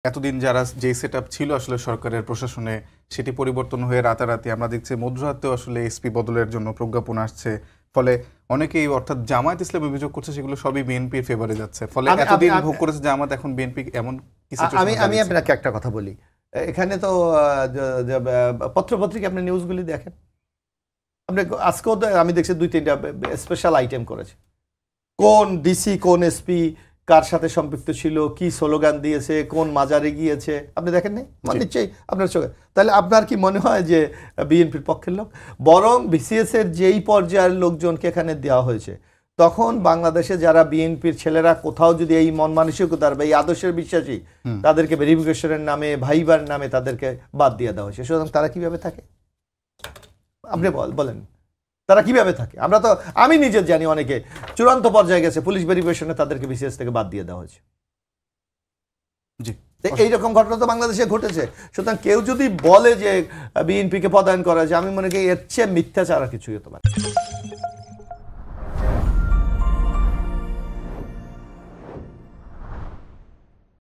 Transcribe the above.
এতদিন যারা যে সেটআপ ছিল আসলে সরকারের প্রশাসনে সেটি পরিবর্তন হয়ে রাতারাতি আমরা দেখছি মধ্যরাতেও আসলে এসপি বদলের জন্য প্রজ্ঞাপন আসছে। ফলে অনেকেই অর্থাৎ জামায়াত ইসলাম অভিযোগ করছে সেগুলো সবই বিএনপির ফেভারে যাচ্ছে। ফলে এতদিন ভোগ করেছে জামাত, এখন বিএনপি এমন কিছু। আমি আপনাকে একটা কথা বলি, এখানে তো পত্রপত্রিকা আপনি নিউজগুলি দেখেন, আপনি আজকেও আমি দেখছি 2-3টা স্পেশাল আইটেম করেছে, কোন ডিসি কোন এসপি কার সাথে সম্পৃক্ত ছিল, কি স্লোগান দিয়েছে, কোন মাজারে গিয়েছে, আপনি দেখেন নাই? মানে নিশ্চয়ই আপনার চোখে। তাহলে আপনার কি মনে হয় যে বিএনপির পক্ষের লোক? বরং বিসিএস এর যেই পর্যায়ের লোকজনকে এখানে দেওয়া হয়েছে, তখন বাংলাদেশে যারা বিএনপির ছেলেরা কোথাও যদি এই মন মানসিকতার বা এই আদর্শের বিশ্বাসী, তাদেরকে ভেরিফিকেশনের নামে ভাইবার নামে তাদেরকে বাদ দিয়ে দেওয়া হয়েছে। সুতরাং তারা কিভাবে থাকে আপনি বলেন, তারা কিভাবে থাকে? আমরা তো, আমি নিজে জানি অনেকে চূড়ান্ত পর্যায়ে গেছে, পুলিশ ভেরিফিকেশনে তাদেরকে বিসিএস থেকে বাদ দিয়ে দেওয়া হয়েছে। জি, এইরকম ঘটনা তো বাংলাদেশে ঘটেছে। সুতরাং কেউ যদি বলে যে বিএনপিকে পদায়ন করা যায়, আমি মনে করি এর চেয়ে মিথ্যাচার আর কিছুই হতে পারে।